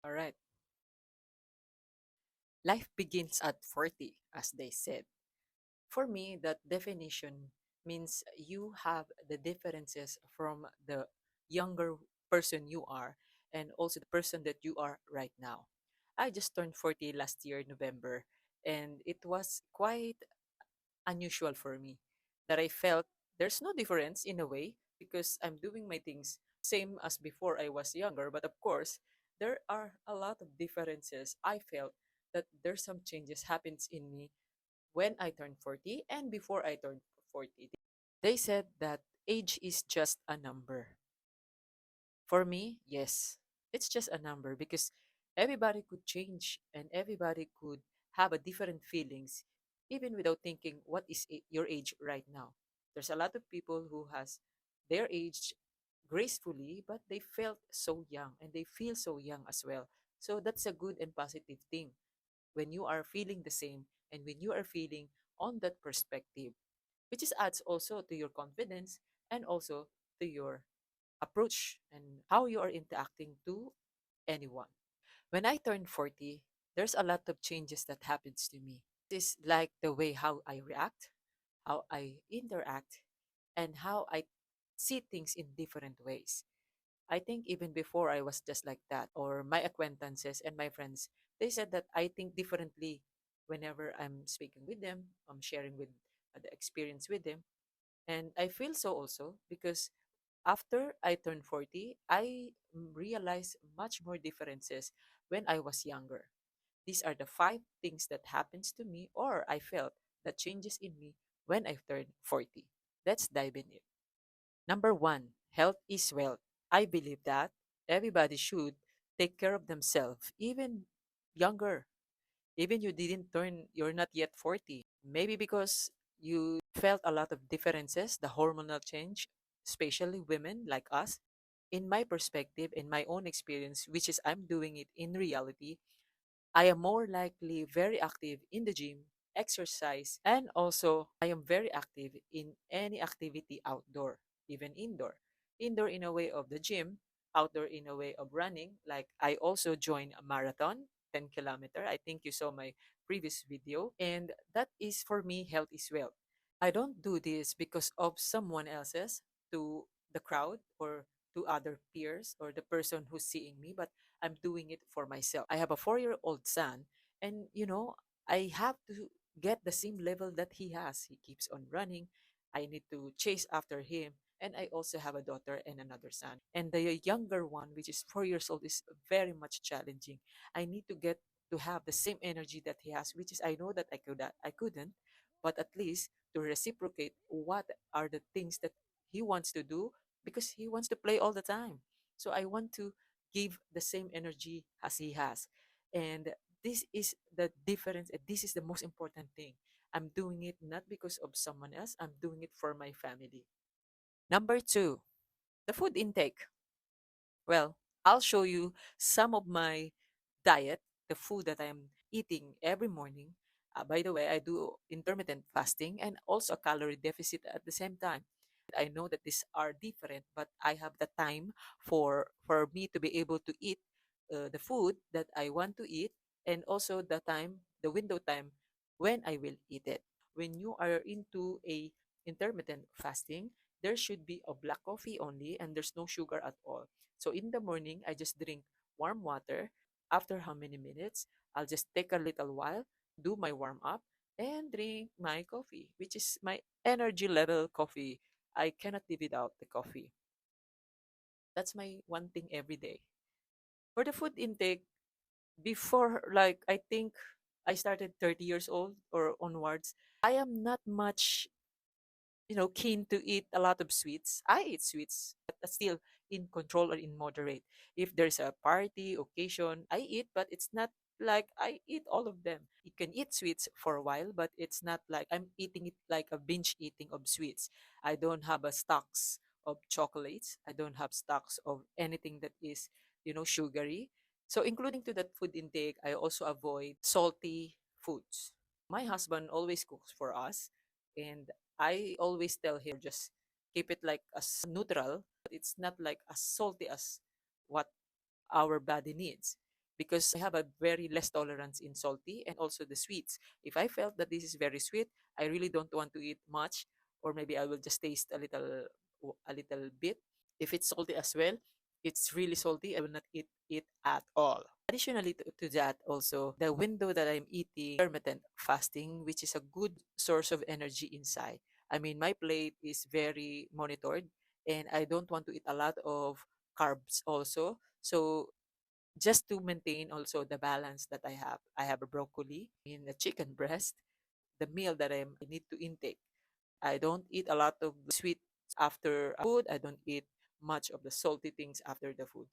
All right. Life begins at 40, as they said. For me, that definition means you have the differences from the younger person you are and also the person that you are right now. I just turned 40 last year, November, and it was quite unusual for me that I felt there's no difference in a way because I'm doing my things same as before I was younger. But of course, there are a lot of differences. I felt that there's some changes happens in me when I turned 40 and before I turned 40. They said that age is just a number. For me, yes, it's just a number because everybody could change and everybody could have a different feelings even without thinking what is your age right now. There's a lot of people who has their age gracefully but they felt so young and they feel so young as well. So that's a good and positive thing when you are feeling the same and when you are feeling on that perspective, which is adds also to your confidence and also to your approach and how you are interacting to anyone. When I turned 40, there's a lot of changes that happens to me. This is like the way how I react, how I interact, and how I see things in different ways. I think even before I was just like that, or my acquaintances and my friends, they said that I think differently whenever I'm speaking with them, I'm sharing with the experience with them. And I feel so also because after I turned 40, I realized much more differences when I was younger. These are the five things that happens to me or I felt that changes in me when I turned 40. Let's dive in it. Number one, health is wealth. I believe that everybody should take care of themselves, even younger. Even you didn't turn, you're not yet 40. Maybe because you felt a lot of differences, the hormonal change, especially women like us. In my perspective, in my own experience, which is I'm doing it in reality, I am more likely very active in the gym, exercise, and also I am very active in any activity outdoor, even indoor. Indoor in a way of the gym, outdoor in a way of running. Like I also joined a marathon, 10 kilometer. I think you saw my previous video. And that is for me, health is wealth. I don't do this because of someone else's to the crowd or to other peers or the person who's seeing me, but I'm doing it for myself. I have a 4-year-old son, and I have to get the same level that he has. He keeps on running. I need to chase after him. And I also have a daughter and another son. And the younger one, which is 4 years old, is very much challenging. I need to get to have the same energy that he has, which is I know that I couldn't, but at least to reciprocate what are the things that he wants to do because he wants to play all the time. So I want to give the same energy as he has. And this is the difference. And this is the most important thing. I'm doing it not because of someone else, I'm doing it for my family. Number two, the food intake. Well, I'll show you some of my diet, the food that I'm eating every morning. By the way, I do intermittent fasting and also a calorie deficit at the same time. I know that these are different, but I have the time for me to be able to eat the food that I want to eat, and also the time, the window time when I will eat it. When you are into a intermittent fasting, there should be a black coffee only, and there's no sugar at all. So in the morning, I just drink warm water. After how many minutes, I'll just take a little while, do my warm up, and drink my coffee, which is my energy level coffee. I cannot live without the coffee. That's my one thing every day. For the food intake, before, like, I think I started 30 years old or onwards, I am not much keen to eat a lot of sweets. I eat sweets, but still in control or in moderate. If there's a party, occasion, I eat, but it's not like I eat all of them. You can eat sweets for a while, but it's not like I'm eating it like a binge eating of sweets. I don't have a stocks of chocolates. I don't have stocks of anything that is, sugary. So including to that food intake, I also avoid salty foods. My husband always cooks for us, and I always tell him just keep it like as neutral, but it's not like as salty as what our body needs. because I have a very less tolerance in salty and also the sweets. If I felt that this is very sweet, I really don't want to eat much, or maybe I will just taste a little bit. If it's salty as well, it's really salty, I will not eat it at all. Additionally to that, also the window that I'm eating intermittent fasting, which is a good source of energy inside. I mean, my plate is very monitored, and I don't want to eat a lot of carbs also. So just to maintain also the balance that I have a broccoli in a chicken breast, the meal that I need to intake. I don't eat a lot of sweet after food. I don't eat much of the salty things after the food.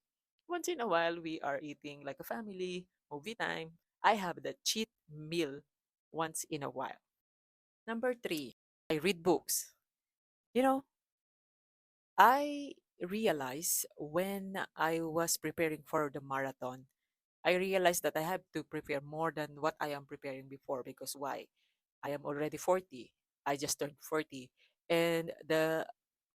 Once in a while, we are eating like a family, movie time. I have the cheat meal once in a while. Number three, I read books. You know, I realized when I was preparing for the marathon, I realized that I have to prepare more than what I am preparing before, because why? I am already 40. I just turned 40. And the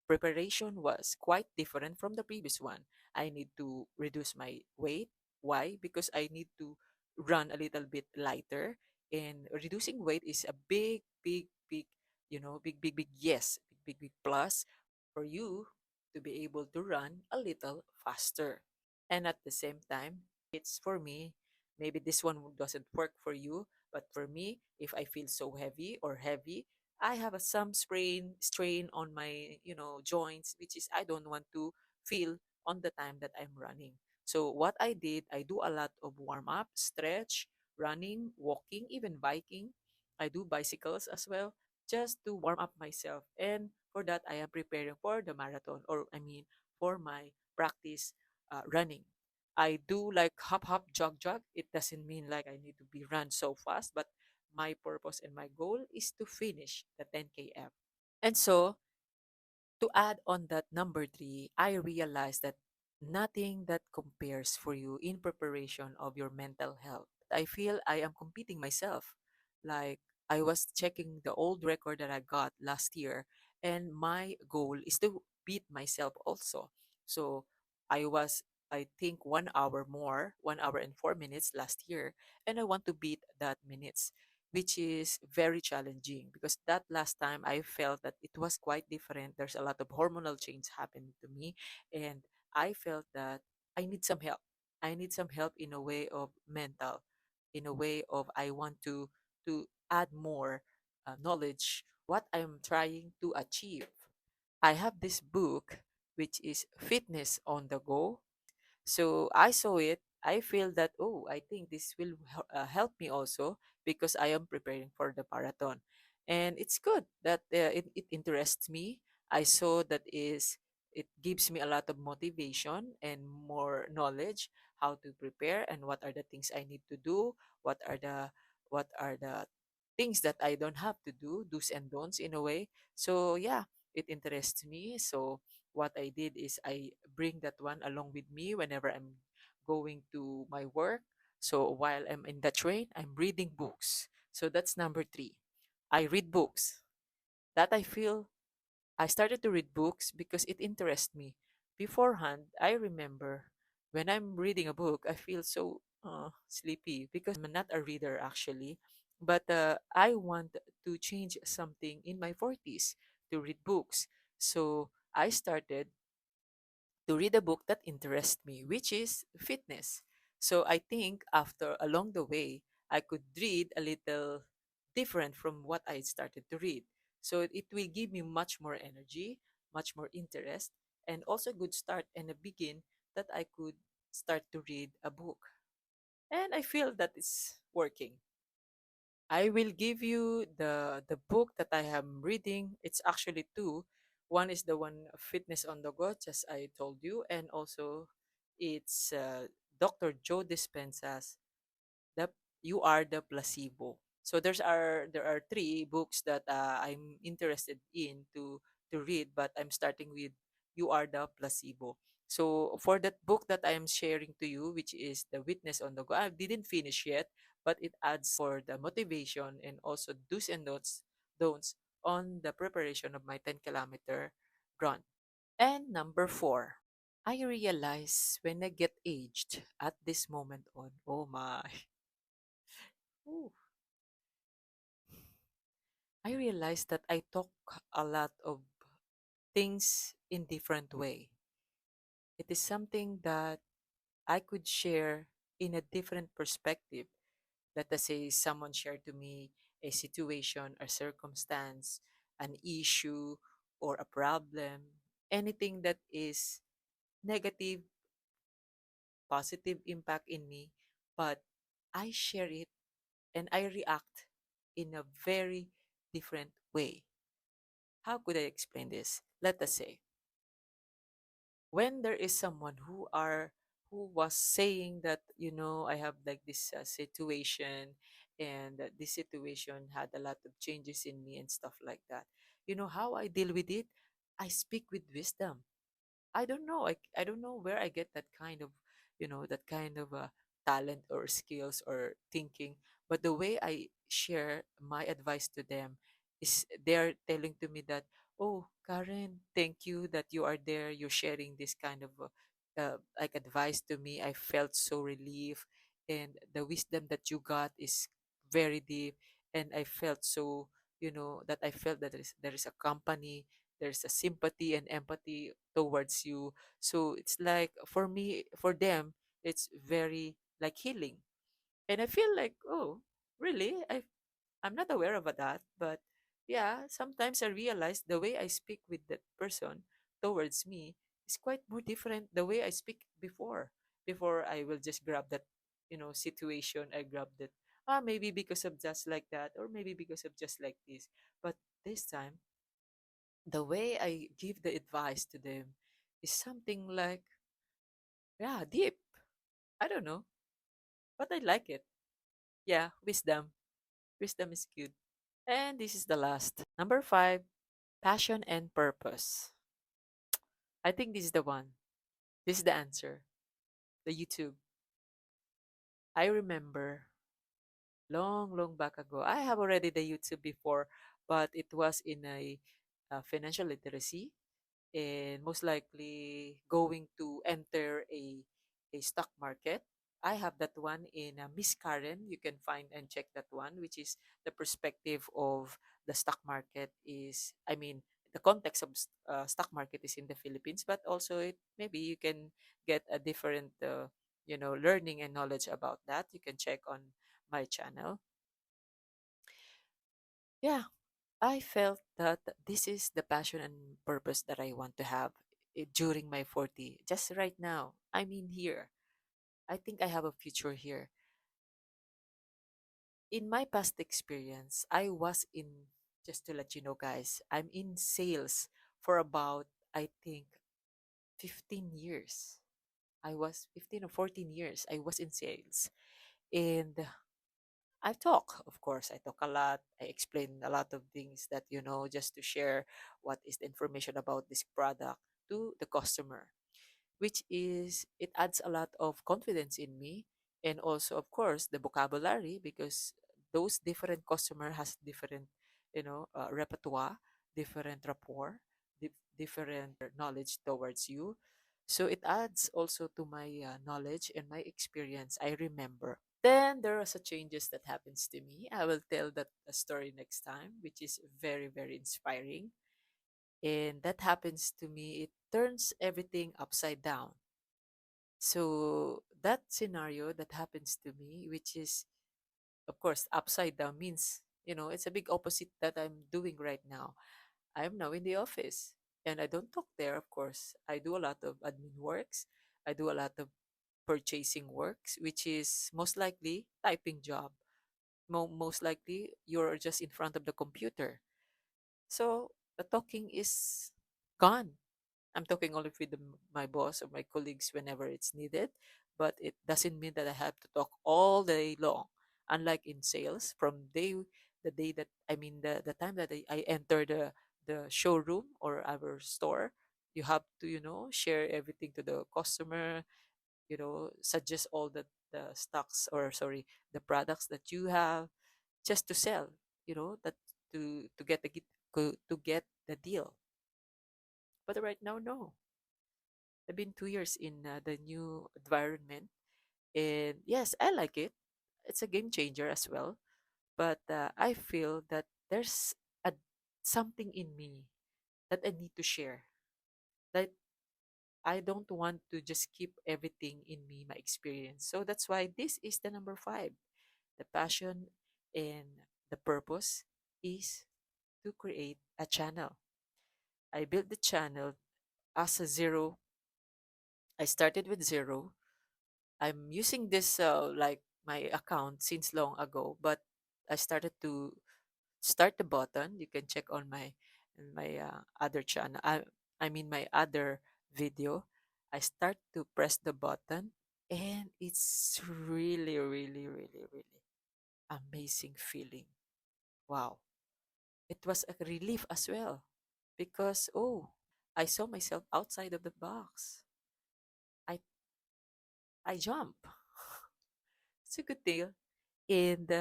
preparation was quite different from the previous one. I need to reduce my weight. Why? Because I need to run a little bit lighter. And reducing weight is a big, big yes, big plus for you to be able to run a little faster. And at the same time, it's for me, maybe this one doesn't work for you, but for me, if I feel so heavy, I have some strain on my, joints, which is I don't want to feel on the time that I'm running. So what I did, I do a lot of warm up, stretch, running, walking, even biking. I do bicycles as well, just to warm up myself. And for that, I am preparing for the marathon, or I mean, for my practice running. I do like hop, jog. It doesn't mean like I need to be run so fast, but my purpose and my goal is to finish the 10 km. And so, to add on that number three, I realized that nothing that compares for you in preparation of your mental health. I feel I am competing myself. Like, I was checking the old record that I got last year, and my goal is to beat myself also. So I was, I think, 1 hour more, 1 hour and 4 minutes last year, and I want to beat that minutes, which is very challenging because that last time I felt that it was quite different. There's a lot of hormonal change happening to me, and I felt that I need some help. I need some help in a way of mental, in a way of I want to add more knowledge what I'm trying to achieve. I have this book which is Fitness on the Go. So I saw it. I feel that, oh, I think this will help me also because I am preparing for the marathon. And it's good that it interests me. I saw that is it gives me a lot of motivation and more knowledge how to prepare and what are the things I need to do, what are the things that I don't have to do, do's and don'ts in a way. So yeah, it interests me. So what I did is I bring that one along with me whenever I'm going to my work. So while I'm in the train, I'm reading books. So that's number three. I read books. That I feel I started to read books because it interests me. Beforehand, I remember when I'm reading a book, I feel so sleepy because I'm not a reader actually. But I want to change something in my 40s to read books. So I started to read a book that interests me, which is fitness. So I think after along the way, I could read a little different from what I started to read. So it will give me much more energy, much more interest, and also a good start and a begin that I could start to read a book. And I feel that it's working. I will give you the book that I am reading. It's actually two. One is the one Fitness on the Go, as I told you, and also it's Dr. Joe Dispenza's the You Are the Placebo. So there are three books that I'm interested in to read, but I'm starting with You Are the Placebo. So for that book that I'm sharing to you, which is The Witness on the Go, I didn't finish yet, but it adds for the motivation and also do's and don'ts on the preparation of my 10 kilometer run. And number four. I realize when I get aged at this moment on, oh my, ooh, I realize that I talk a lot of things in different way. It is something that I could share in a different perspective. Let us say someone shared to me a situation, a circumstance, an issue, or a problem, anything that is negative, positive impact in me, but I share it and I react in a very different way. How could I explain this? Let us say when there is someone who was saying that, I have like this situation, and this situation had a lot of changes in me and stuff like that. You know how I deal with it? I speak with wisdom. I don't know. I don't know where I get that kind of, that kind of talent or skills or thinking. But the way I share my advice to them is they're telling to me that, oh, Karen, thank you that you are there. You're sharing this kind of like advice to me. I felt so relieved. And the wisdom that you got is very deep. And I felt so, that I felt that there is a company, there's a sympathy and empathy towards you. So it's like for me, for them, it's very like healing. And I feel like, oh, really? I'm not aware of that, but yeah, sometimes I realize the way I speak with that person towards me is quite more different the way I speak before. Before I will just grab that, situation, I grab that. Maybe because of just like that, or maybe because of just like this. But this time, the way I give the advice to them is something like, yeah, deep. I don't know, but I like it. Yeah, wisdom. Wisdom is good. And this is the last. Number five, passion and purpose. I think this is the one. This is the answer. The YouTube. I remember long, long back ago. I have already the YouTube before, but it was in a financial literacy, and most likely going to enter a stock market. I have that one in Miss Karen. You can find and check that one, which is the perspective of the stock market is, I mean, the context of stock market is in the Philippines, but also it maybe you can get a different, learning and knowledge about that. You can check on my channel. Yeah, I felt that this is the passion and purpose that I want to have during my 40. Just right now, I mean here. I think I have a future here. In my past experience, I was in, just to let you know, guys, I'm in sales for about, I think, 15 years. I was 15 or 14 years. I was in sales. And I talk, of course, I talk a lot. I explain a lot of things that, just to share what is the information about this product to the customer, which is, it adds a lot of confidence in me. And also, of course, the vocabulary, because those different customer has different, repertoire, different rapport, different knowledge towards you. So it adds also to my knowledge and my experience. I remember. Then there are some changes that happens to me. I will tell that story next time, which is very, very inspiring. And that happens to me. It turns everything upside down. So that scenario that happens to me, which is, of course, upside down means, it's a big opposite that I'm doing right now. I'm now in the office and I don't talk there, of course. I do a lot of admin works. I do a lot of purchasing works, which is most likely typing job. Most likely you're just in front of the computer. So the talking is gone. I'm talking only with my boss or my colleagues whenever it's needed, but it doesn't mean that I have to talk all day long. Unlike in sales, from the day that, I mean, the time that I enter the showroom or our store, you have to, share everything to the customer, suggest all the stocks, or sorry, the products that you have, just to sell, that to get to get the deal. But right now, no. I've been 2 years in the new environment, and yes, I like it. It's a game changer as well. But I feel that there's a something in me that I need to share. That I don't want to just keep everything in me, my experience. So that's why this is the number five. The passion and the purpose is to create a channel. I built the channel as a zero. I started with zero. I'm using this like my account since long ago, but I started to start the button. You can check on my other channel. I mean my other video. I start to press the button, and it's really, really, really, really amazing feeling. Wow! It was a relief as well because I saw myself outside of the box. I I jump. It's a good deal, and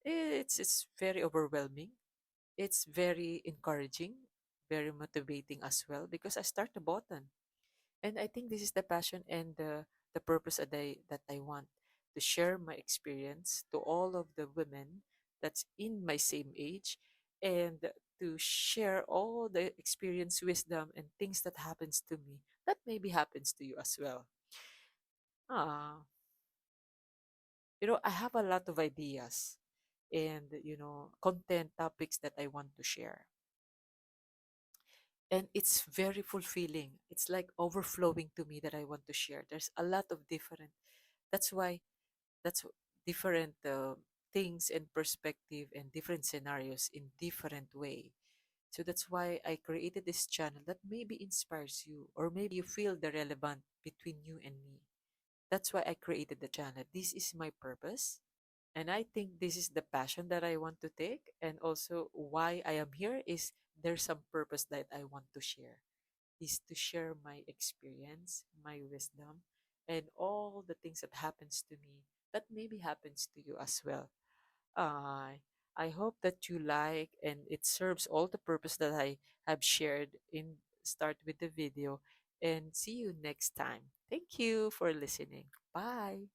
it's very overwhelming. It's very encouraging, very motivating as well because I start the button. And I think this is the passion and the purpose that I want to share my experience to all of the women that's in my same age, and to share all the experience, wisdom, and things that happens to me that maybe happens to you as well. Ah, I have a lot of ideas and content topics that I want to share, and it's very fulfilling. It's like overflowing to me that I want to share. There's a lot of different. That's why that's different things and perspective and different scenarios in different way. So that's why I created this channel that maybe inspires you, or maybe you feel the relevant between you and me. That's why I created the channel. This is my purpose. And I think this is the passion that I want to take. And also why I am here is there's some purpose that I want to share. Is to share my experience, my wisdom, and all the things that happens to me that maybe happens to you as well. I hope that you like and it serves all the purpose that I have shared in start with the video, and see you next time. Thank you for listening. Bye.